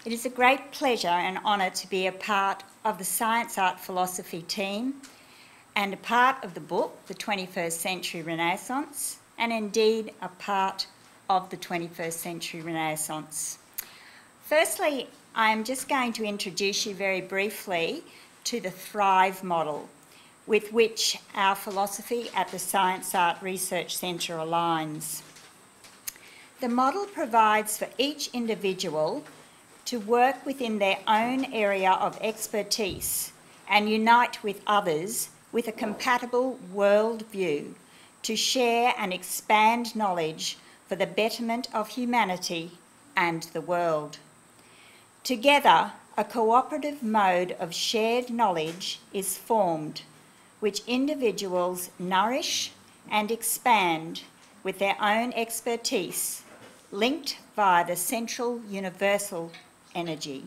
It is a great pleasure and honour to be a part of the Science, Art, Philosophy team and a part of the book, The 21st Century Renaissance, and indeed a part of the 21st Century Renaissance. Firstly, I'm just going to introduce you very briefly to the Thrive model, with which our philosophy at the Science Art Research Centre aligns. The model provides for each individual to work within their own area of expertise and unite with others with a compatible worldview to share and expand knowledge for the betterment of humanity and the world. Together, a cooperative mode of shared knowledge is formed, which individuals nourish and expand with their own expertise, linked via the central universal energy,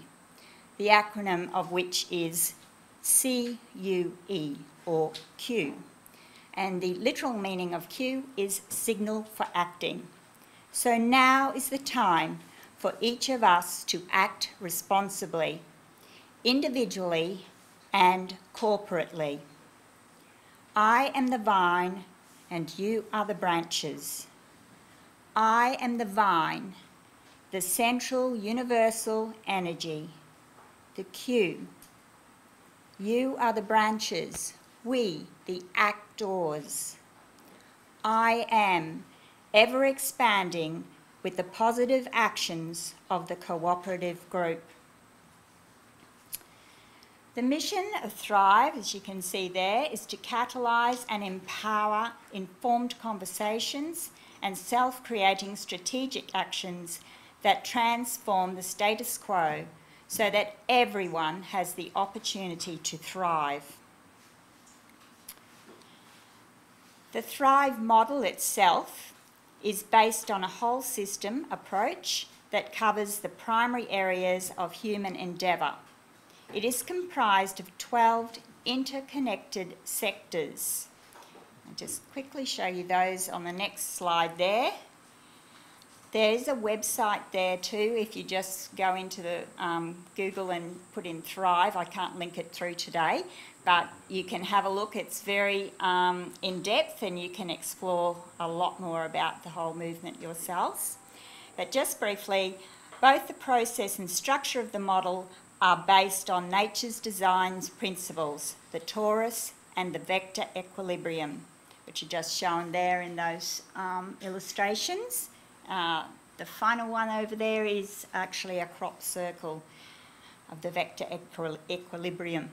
the acronym of which is CUE, or Q. And the literal meaning of Q is signal for acting. So now is the time for each of us to act responsibly, individually and corporately. I am the vine and you are the branches. I am the vine, the central universal energy, the Q. You are the branches, we, the actors. I am ever expanding with the positive actions of the cooperative group. The mission of Thrive, as you can see there, is to catalyse and empower informed conversations and self-creating strategic actions that transform the status quo so that everyone has the opportunity to thrive. The Thrive model itself is based on a whole system approach that covers the primary areas of human endeavour. It is comprised of 12 interconnected sectors. I'll just quickly show you those on the next slide there. There's a website there too, if you just go into the Google and put in Thrive. I can't link it through today, but you can have a look. It's very in-depth and you can explore a lot more about the whole movement yourselves. But just briefly, both the process and structure of the model are based on nature's design's principles, the torus and the vector equilibrium, which are just shown there in those illustrations. The final one over there is actually a crop circle of the vector equilibrium.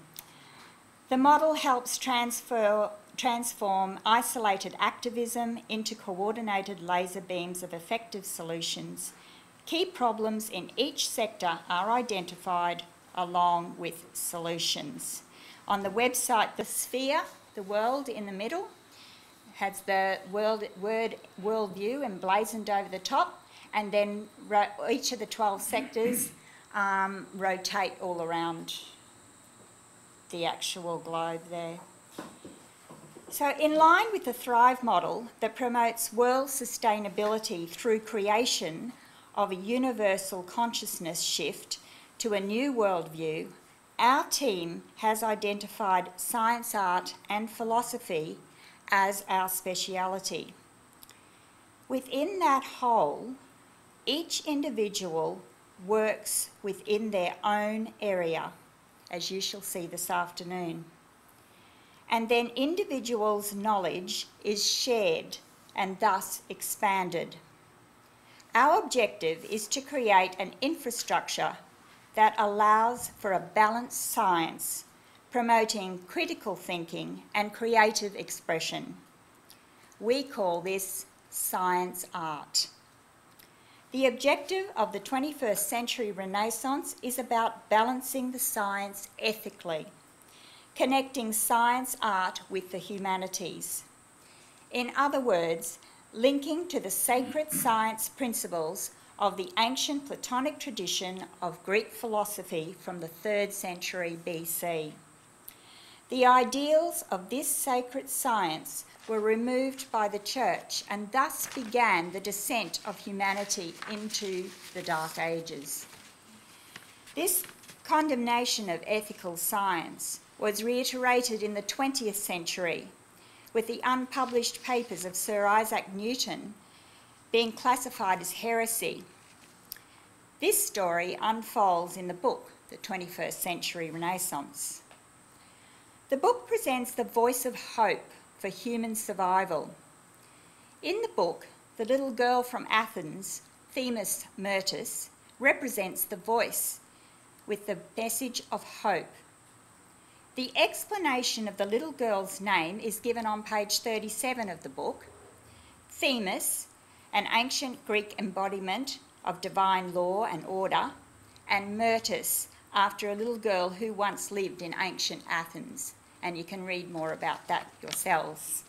The model helps transform isolated activism into coordinated laser beams of effective solutions. Key problems in each sector are identified along with solutions. On the website, the sphere, the world in the middle, has the worldview emblazoned over the top, and then each of the 12 sectors rotate all around the actual globe there. So in line with the Thrive model that promotes world sustainability through creation of a universal consciousness shift to a new worldview, our team has identified science, art and philosophy as our speciality. Within that whole, each individual works within their own area, as you shall see this afternoon. And then individuals' knowledge is shared and thus expanded. Our objective is to create an infrastructure that allows for a balanced science, promoting critical thinking and creative expression. We call this science art. The objective of the 21st century Renaissance is about balancing the science ethically, connecting science art with the humanities. In other words, linking to the sacred science principles of the ancient Platonic tradition of Greek philosophy from the 3rd century BC. The ideals of this sacred science were removed by the Church and thus began the descent of humanity into the Dark Ages. This condemnation of ethical science was reiterated in the 20th century with the unpublished papers of Sir Isaac Newton being classified as heresy. This story unfolds in the book, The 21st Century Renaissance. The book presents the voice of hope for human survival. In the book, the little girl from Athens, Themis Myrtis, represents the voice with the message of hope. The explanation of the little girl's name is given on page 37 of the book. Themis, an ancient Greek embodiment of divine law and order, and Myrtis, after a little girl who once lived in ancient Athens. And you can read more about that yourselves.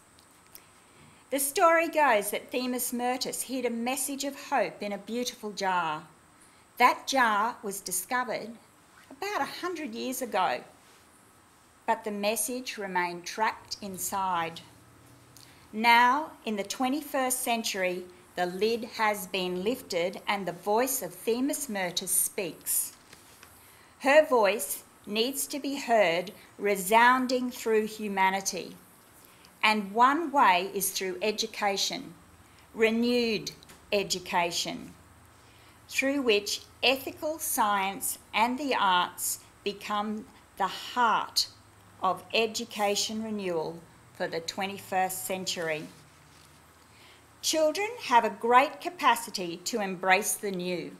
The story goes that Themis Myrtis hid a message of hope in a beautiful jar. That jar was discovered about 100 years ago, but the message remained trapped inside. Now, in the 21st century, the lid has been lifted and the voice of Themis Myrtis speaks. Her voice needs to be heard resounding through humanity. And one way is through education, renewed education, through which ethical science and the arts become the heart of education renewal for the 21st century. Children have a great capacity to embrace the new.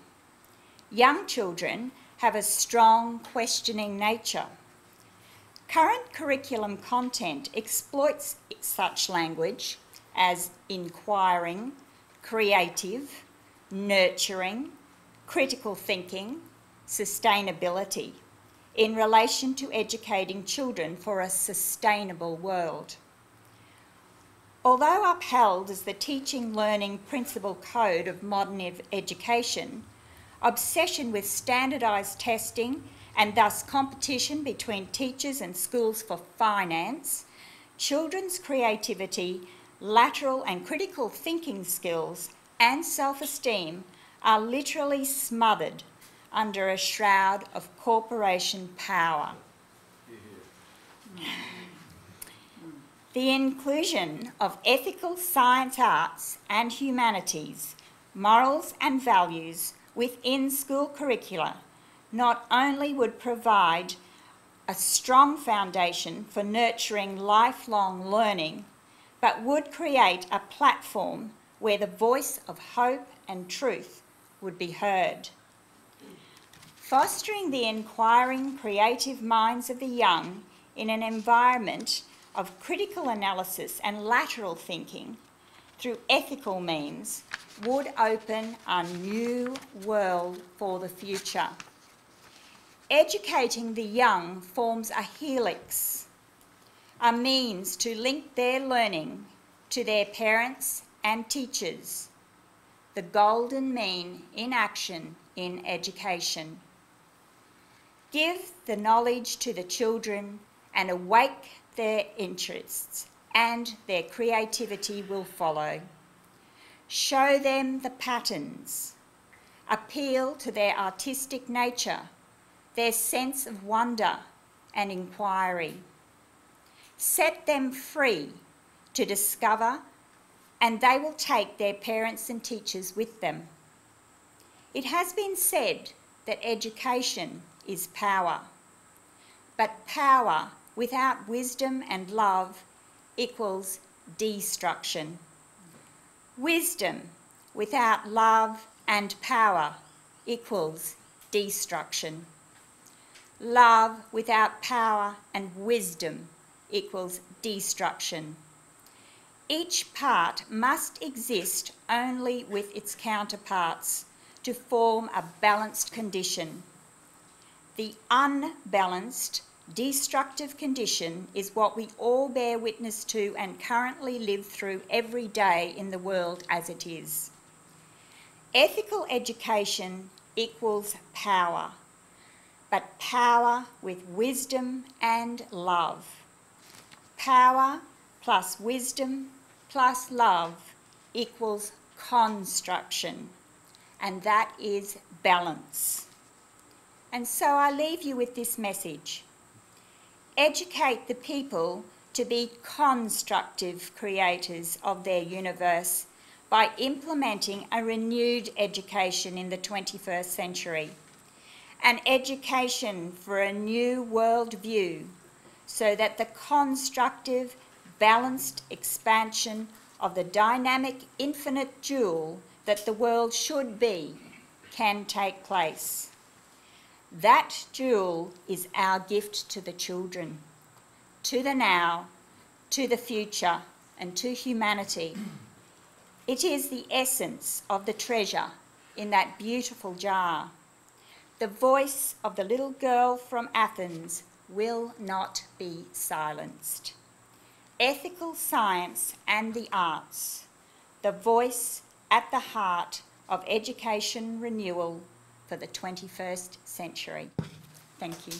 Young children have a strong questioning nature. Current curriculum content exploits such language as inquiring, creative, nurturing, critical thinking, sustainability, in relation to educating children for a sustainable world. Although upheld as the teaching learning principle code of modern education, obsession with standardised testing and thus competition between teachers and schools for finance, children's creativity, lateral and critical thinking skills and self-esteem are literally smothered under a shroud of corporation power. The inclusion of ethical science, arts and humanities, morals and values within school curricula not only would provide a strong foundation for nurturing lifelong learning, but would create a platform where the voice of hope and truth would be heard. Fostering the inquiring, creative minds of the young in an environment of critical analysis and lateral thinking through ethical means would open a new world for the future. Educating the young forms a helix, a means to link their learning to their parents and teachers, the golden mean in action in education. Give the knowledge to the children and awake their interests, and their creativity will follow. Show them the patterns. Appeal to their artistic nature, their sense of wonder and inquiry. Set them free to discover, and they will take their parents and teachers with them. It has been said that education is power, but power without wisdom and love equals destruction. Wisdom without love and power equals destruction. Love without power and wisdom equals destruction. Each part must exist only with its counterparts to form a balanced condition. The unbalanced, destructive condition is what we all bear witness to and currently live through every day in the world as it is. Ethical education equals power, but power with wisdom and love. Power plus wisdom plus love equals construction, and that is balance. And so I leave you with this message. Educate the people to be constructive creators of their universe by implementing a renewed education in the 21st century, an education for a new world view, so that the constructive, balanced expansion of the dynamic infinite jewel that the world should be can take place. That jewel is our gift to the children, to the now, to the future, and to humanity. It is the essence of the treasure in that beautiful jar. The voice of the little girl from Athens will not be silenced. Ethical science and the arts, the voice at the heart of education renewal for the 21st century. Thank you.